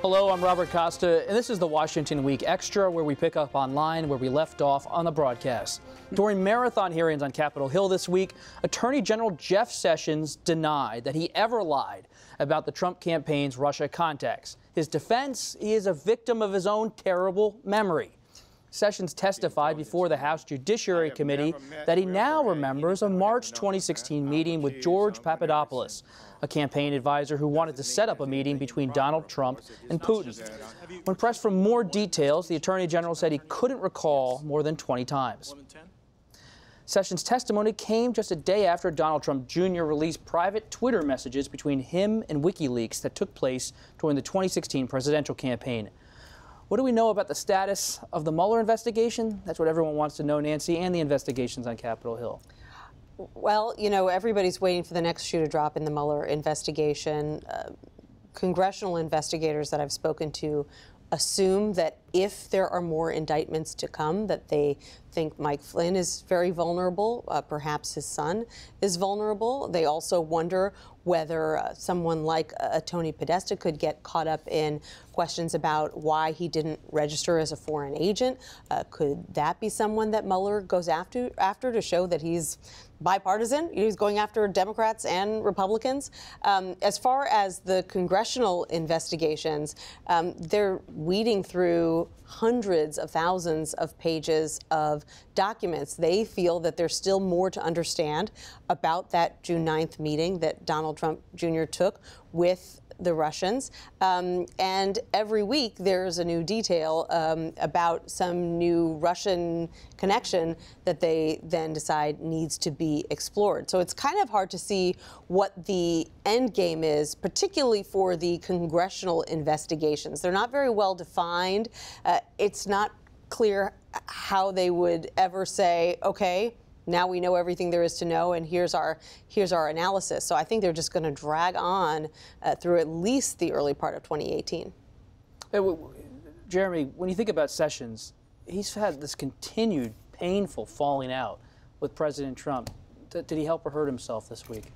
Hello, I'm Robert Costa, and this is the Washington Week Extra, where we pick up online where we left off on the broadcast. During marathon hearings on Capitol Hill this week, Attorney General Jeff Sessions denied that he ever lied about the Trump campaign's Russia contacts. His defense: he is a victim of his own terrible memory. Sessions testified before the House Judiciary Committee that he now remembers a March 2016 meeting with George Papadopoulos, a campaign advisor who wanted to set up a meeting between Donald Trump and Putin. When pressed for more details, the Attorney General said he couldn't recall more than 20 times. Sessions' testimony came just a day after Donald Trump Jr. released private Twitter messages between him and WikiLeaks that took place during the 2016 presidential campaign. What do we know about the status of the Mueller investigation? That's what everyone wants to know, Nancy, and the investigations on Capitol Hill. Well, you know, everybody's waiting for the next shoe to drop in the Mueller investigation. Congressional investigators that I've spoken to assume that if there are more indictments to come, that they think Mike Flynn is very vulnerable, perhaps his son is vulnerable. They also wonder whether someone like Tony Podesta could get caught up in questions about why he didn't register as a foreign agent. Could that be someone that Mueller goes after to show that he's bipartisan? He's going after Democrats and Republicans. As far as the congressional investigations, they're weeding through hundreds of thousands of pages of documents. They feel that there's still more to understand about that June 9th meeting that Donald Trump Jr. took with the Russians. And every week there's a new detail about some new Russian connection that they then decide needs to be explored. So it's kind of hard to see what the end game is, particularly for the congressional investigations. They're not very well defined. It's not clear how they would ever say, okay, now we know everything there is to know, and here's our analysis. So I think they're just going to drag on through at least the early part of 2018. Jeremy, when you think about Sessions, he's had this continued painful falling out with President Trump. Did he help or hurt himself this week?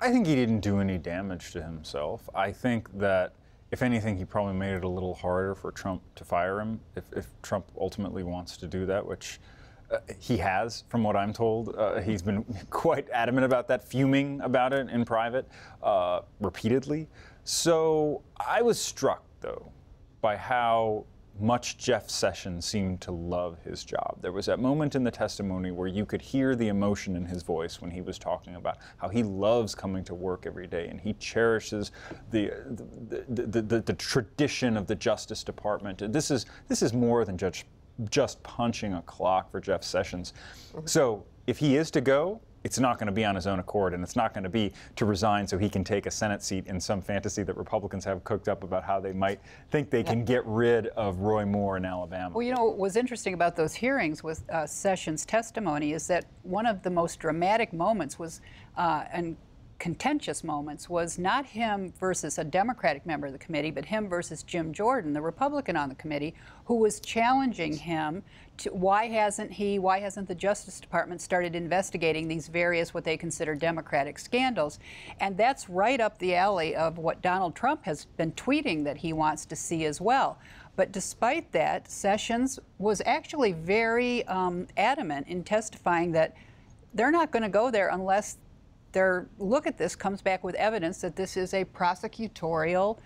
I think he didn't do any damage to himself. I think that, if anything, he probably made it a little harder for Trump to fire him if Trump ultimately wants to do that, which he has, from what I'm told. He's been quite adamant about that, fuming about it in private repeatedly. So I was struck, though, by how much Jeff Sessions seemed to love his job. There was that moment in the testimony where you could hear the emotion in his voice when he was talking about how he loves coming to work every day and he cherishes the tradition of the Justice Department. This is more than just punching a clock for Jeff Sessions. So if he is to go, it's not going to be on his own accord, and it's not going to be to resign so he can take a Senate seat in some fantasy that Republicans have cooked up about how they might think they can get rid of Roy Moore in Alabama. Well, you know, what was interesting about those hearings with Sessions' testimony is that one of the most dramatic moments was, and contentious moments, was not him versus a Democratic member of the committee, but him versus Jim Jordan, the Republican on the committee, who was challenging him to why hasn't the Justice Department started investigating these various what they consider Democratic scandals? And that's right up the alley of what Donald Trump has been tweeting that he wants to see as well. But despite that, Sessions was actually very adamant in testifying that they're not going to go there unless their look at this comes back with evidence that this is a prosecutorial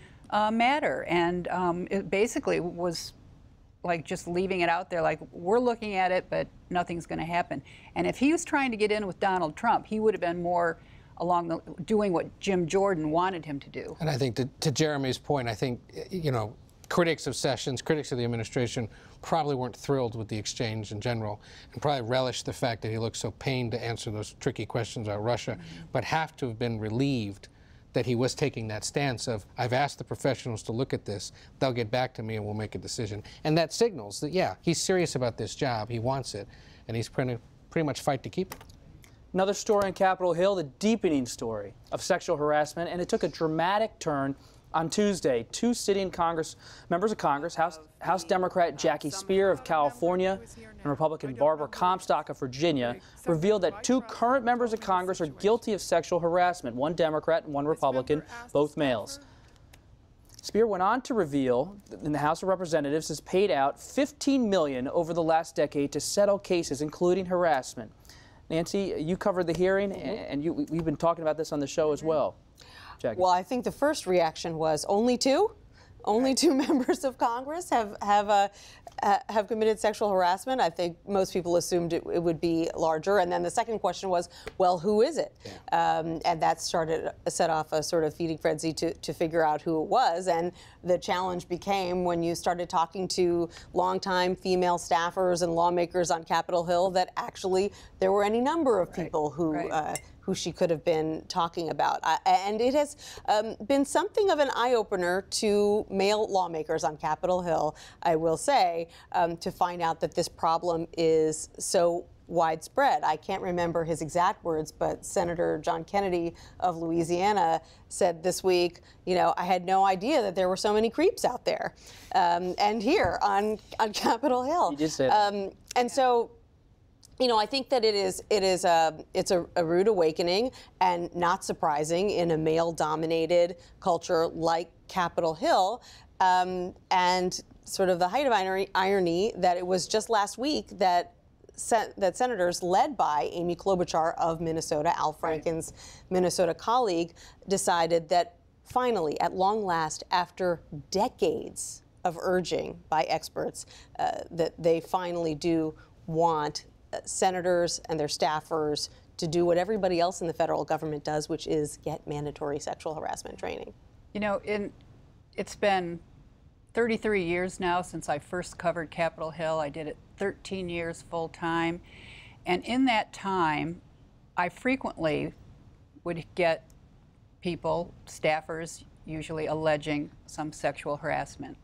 matter. And it basically was like just leaving it out there, like, we're looking at it, but nothing's going to happen. And if he was trying to get in with Donald Trump, he would have been more along doing what Jim Jordan wanted him to do. And I think to Jeremy's point, I think, you know, critics of Sessions, critics of the administration probably weren't thrilled with the exchange in general and probably relished the fact that he looked so pained to answer those tricky questions about Russia, but have to have been relieved that he was taking that stance of, I've asked the professionals to look at this, they'll get back to me and we'll make a decision. And that signals that, yeah, he's serious about this job, he wants it, and he's pretty much fight to keep it. Another story on Capitol Hill, the deepening story of sexual harassment, and it took a dramatic turn on Tuesday. Two sitting members of Congress, House Democrat Jackie Speer of California and Republican Barbara Comstock of Virginia, revealed that two current members of Congress are guilty of sexual harassment, one Democrat and one Republican, both males. Speer went on to reveal that the House of Representatives has paid out $15 million over the last decade to settle cases, including harassment. Nancy, you covered the hearing, and we've been talking about this on the show as well. Jackie. Well, I think the first reaction was only two? Only two members of Congress have committed sexual harassment. I think most people assumed it would be larger. And then the second question was, well, who is it? Yeah. And that set off a sort of feeding frenzy to figure out who it was. And the challenge became when you started talking to longtime female staffers and lawmakers on Capitol Hill that actually there were any number of people who she could have been talking about. And it has been something of an eye-opener to male lawmakers on Capitol Hill, I will say, to find out that this problem is so widespread. I can't remember his exact words, but Senator John Kennedy of Louisiana said this week, you know, I had no idea that there were so many creeps out there. And here on Capitol Hill. You did say that. And so, you know, I think that it's a rude awakening and not surprising in a male-dominated culture like Capitol Hill, and sort of the height of irony that it was just last week that senators led by Amy Klobuchar of Minnesota, Al Franken's Minnesota colleague, decided that finally, at long last, after decades of urging by experts, that they finally do want senators and their staffers to do what everybody else in the federal government does, which is get mandatory sexual harassment training. You know, it's been 33 years now since I first covered Capitol Hill. I did it 13 years full time. And in that time, I frequently would get people, staffers, usually alleging some sexual harassment.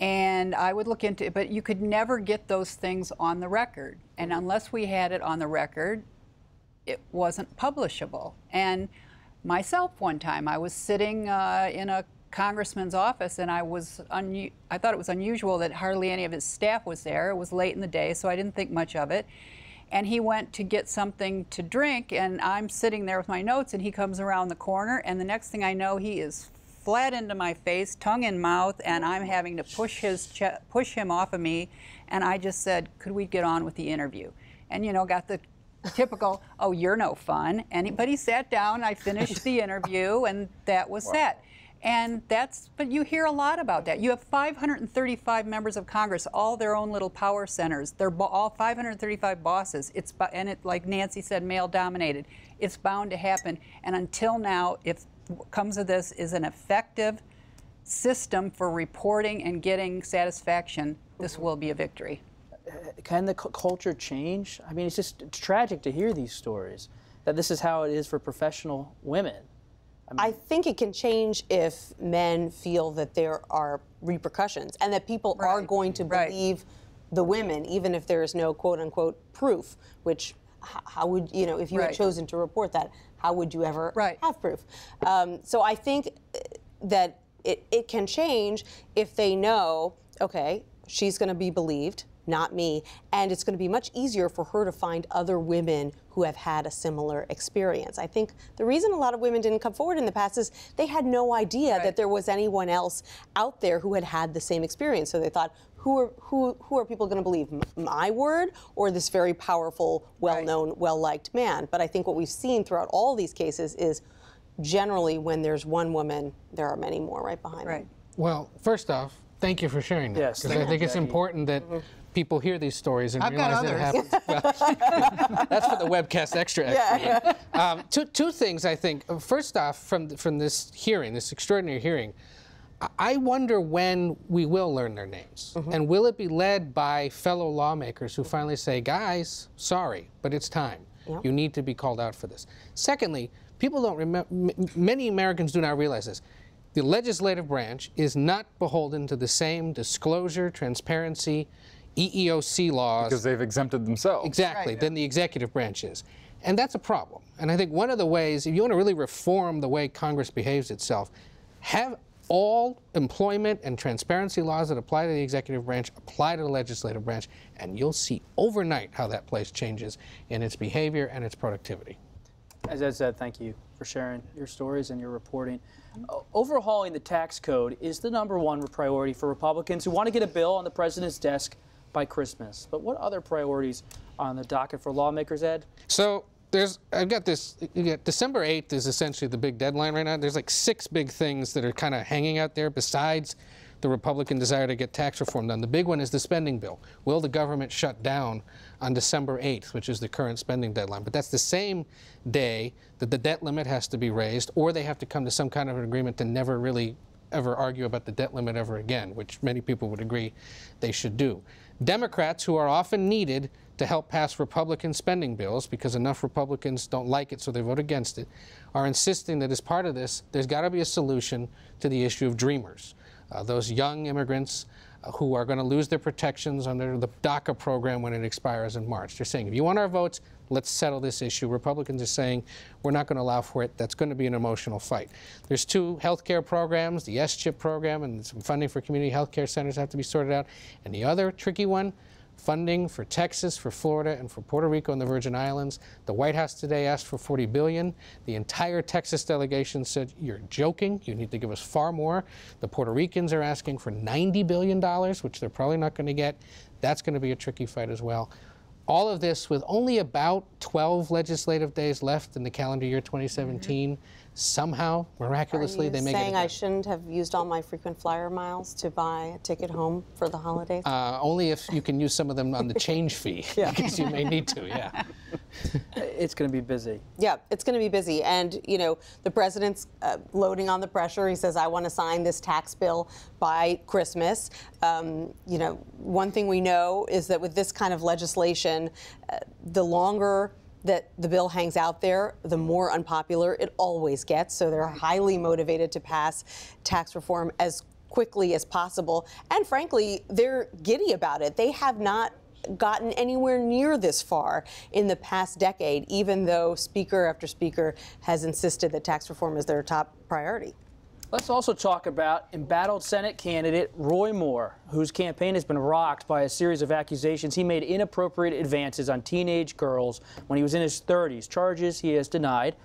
And I would look into it, but you could never get those things on the record. And unless we had it on the record, it wasn't publishable. And myself, one time, I was sitting in a congressman's office, and I thought it was unusual that hardly any of his staff was there. It was late in the day, so I didn't think much of it. And he went to get something to drink, and I'm sitting there with my notes, and he comes around the corner, and the next thing I know, he is flat into my face, tongue in mouth, and I'm having to push him off of me. And I just said, could we get on with the interview? And, you know, got the typical, oh, you're no fun. But he sat down, I finished the interview, and that was that. And but you hear a lot about that. You have 535 members of Congress, all their own little power centers. They're all 535 bosses. Like Nancy said, male dominated. It's bound to happen. And until now, if what comes of this is an effective system for reporting and getting satisfaction, this will be a victory. Can the culture change? I mean, it's tragic to hear these stories, that this is how it is for professional women. I think it can change if men feel that there are repercussions and that people are going to believe the women, even if there is no quote-unquote proof, which how would, you know, if you had chosen to report that, how would you ever have proof? So I think that it can change if they know, okay, she's going to be believed, not me, and it's going to be much easier for her to find other women who have had a similar experience. I think the reason a lot of women didn't come forward in the past is they had no idea that there was anyone else out there who had had the same experience. So they thought, who are people going to believe, my word or this very powerful, well-known, well-liked man? But I think what we've seen throughout all these cases is generally when there's one woman, there are many more right behind them. Well, first off, thank you for sharing that. Yes, because I think it's important that people hear these stories and I've realize that it happens. Well, that's for the webcast extra. Two things, I think. First off, from this hearing, this extraordinary hearing, I wonder when we will learn their names. And will it be led by fellow lawmakers who finally say, guys, sorry, but it's time. You need to be called out for this. Secondly, people don't remember, many Americans do not realize this. The legislative branch is not beholden to the same disclosure, transparency, EEOC laws. Because they've exempted themselves. Exactly, than the executive branch is. And that's a problem. And I think one of the ways, if you want to really reform the way Congress behaves itself, have all employment and transparency laws that apply to the executive branch apply to the legislative branch, and you'll see overnight how that place changes in its behavior and its productivity. As Ed said, thank you for sharing your stories and your reporting. Overhauling the tax code is the #1 priority for Republicans who want to get a bill on the president's desk by Christmas. But what other priorities are on the docket for lawmakers, Ed? So I've got this, December 8th is essentially the big deadline right now. There's like 6 big things that are kind of hanging out there besides the Republican desire to get tax reform done. The big one is the spending bill. Will the government shut down on December 8th, which is the current spending deadline? But that's the same day that the debt limit has to be raised, or they have to come to some kind of an agreement to never really ever argue about the debt limit ever again, which many people would agree they should do. Democrats, who are often needed to help pass Republican spending bills, because enough Republicans don't like it so they vote against it, are insisting that as part of this, there's got to be a solution to the issue of dreamers. Those young immigrants who are going to lose their protections under the DACA program when it expires in March. They're saying, if you want our votes, let's settle this issue. Republicans are saying, we're not going to allow for it. That's going to be an emotional fight. There's 2 health care programs, the S-CHIP program and some funding for community health care centers have to be sorted out. And the other tricky one, funding for Texas, for Florida, and for Puerto Rico and the Virgin Islands. The White House today asked for $40 billion. The entire Texas delegation said, you're joking. You need to give us far more. The Puerto Ricans are asking for $90 billion, which they're probably not going to get. That's going to be a tricky fight as well. All of this with only about 12 legislative days left in the calendar year 2017. Somehow, miraculously, they make it. Are you saying I shouldn't have used all my frequent flyer miles to buy a ticket home for the holidays? Only if you can use some of them on the change fee, because you may need to, yeah. It's going to be busy. Yeah, it's going to be busy. And, you know, the president's loading on the pressure. He says, I want to sign this tax bill by Christmas. You know, one thing we know is that with this kind of legislation, the longer that the bill hangs out there, the more unpopular it always gets. So they're highly motivated to pass tax reform as quickly as possible. And frankly, they're giddy about it. They have not gotten anywhere near this far in the past decade, even though speaker after speaker has insisted that tax reform is their top priority. Let's also talk about embattled Senate candidate Roy Moore, whose campaign has been rocked by a series of accusations he made inappropriate advances on teenage girls when he was in his 30s, charges he has denied.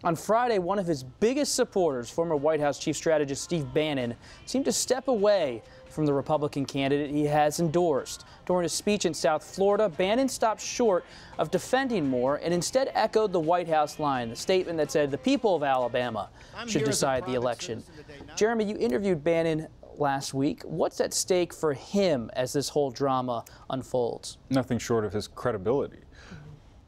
On Friday, one of his biggest supporters, former White House Chief Strategist Steve Bannon, seemed to step away from the Republican candidate he has endorsed. During a speech in South Florida, Bannon stopped short of defending Moore and instead echoed the White House line, the statement that said the people of Alabama should decide the election. Jeremy, you interviewed Bannon last week. What's at stake for him as this whole drama unfolds? Nothing short of his credibility.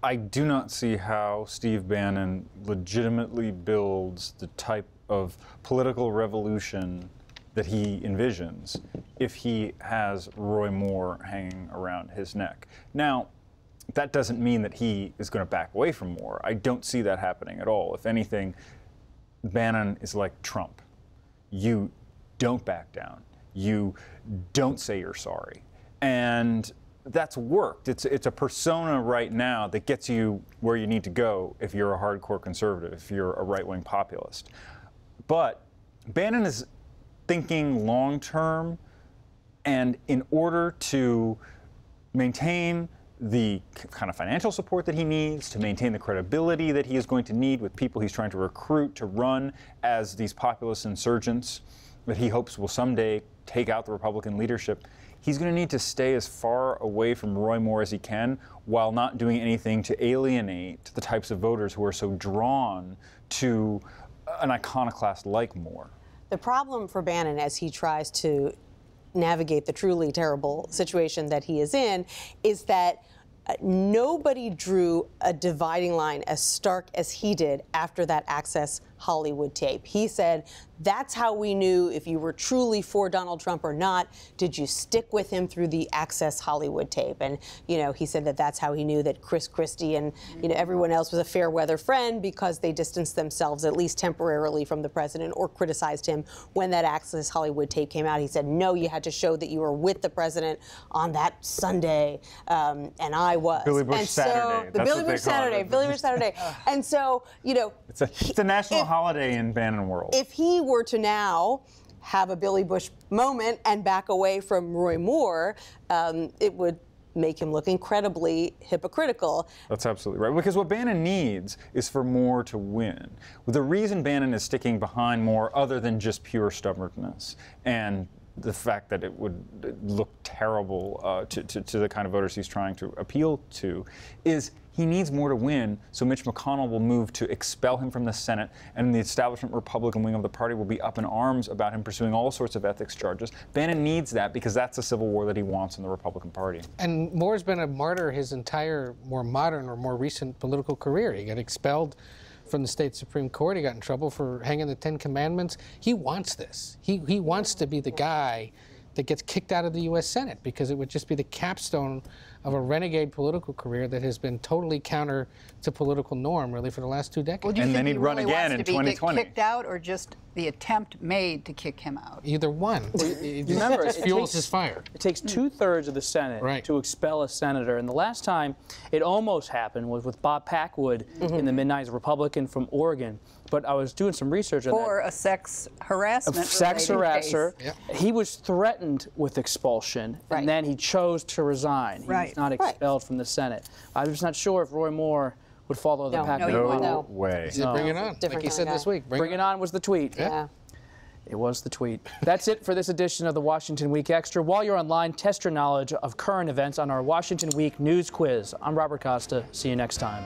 I do not see how Steve Bannon legitimately builds the type of political revolution that he envisions if he has Roy Moore hanging around his neck. Now, that doesn't mean that he is going to back away from Moore. I don't see that happening at all. If anything, Bannon is like Trump. You don't back down. You don't say you're sorry. And that's worked. It's a persona right now that gets you where you need to go if you're a hardcore conservative, if you're a right-wing populist. But Bannon is thinking long-term, and in order to maintain the kind of financial support that he needs, to maintain the credibility that he is going to need with people he's trying to recruit to run as these populist insurgents that he hopes will someday take out the Republican leadership, he's going to need to stay as far away from Roy Moore as he can while not doing anything to alienate the types of voters who are so drawn to an iconoclast like Moore. The problem for Bannon as he tries to navigate the truly terrible situation that he is in is that nobody drew a dividing line as stark as he did after that Access Hollywood tape. He said, that's how we knew if you were truly for Donald Trump or not. Did you stick with him through the Access Hollywood tape? And, you know, he said that that's how he knew that Chris Christie and, you know, everyone else was a fair weather friend because they distanced themselves, at least temporarily, from the president or criticized him when that Access Hollywood tape came out. He said, no, you had to show that you were with the president on that Sunday, and I was. Billy Bush Saturday. The Billy Bush Saturday. Billy Bush Saturday. And so, you know. It's a national holiday in Bannon world. If he were to now have a Billy Bush moment and back away from Roy Moore, it would make him look incredibly hypocritical. That's absolutely right. Because what Bannon needs is for Moore to win. The reason Bannon is sticking behind Moore, other than just pure stubbornness and the fact that it would look terrible to the kind of voters he's trying to appeal to, is he needs Moore to win, so Mitch McConnell will move to expel him from the Senate, and the establishment Republican wing of the party will be up in arms about him pursuing all sorts of ethics charges. Bannon needs that because that's the civil war that he wants in the Republican Party. And Moore's been a martyr his entire more modern or more recent political career. He got expelled from the state Supreme Court. He got in trouble for hanging the 10 Commandments. He wants this. He wants to be the guy that gets kicked out of the U.S. Senate, because it would just be the capstone of a renegade political career that has been totally counter to political norm, really, for the last 2 decades. Well, do you and think then he'd run really again wants in to 2020. Get kicked out, or just the attempt made to kick him out? Either one. Remember, it fuels his fire. It takes 2/3 of the Senate to expel a senator. And the last time it almost happened was with Bob Packwood in the mid-90s, a Republican from Oregon. But I was doing some research on for a sex harassment. A sex harasser. Yep. He was threatened with expulsion, and then he chose to resign. He was not expelled from the Senate. I'm just not sure if Roy Moore would follow the Packwood. No way. He said, bring it on. Like he said this week. Bring it on was the tweet. Yeah. It was the tweet. That's it for this edition of the Washington Week Extra. While you're online, test your knowledge of current events on our Washington Week News Quiz. I'm Robert Costa. See you next time.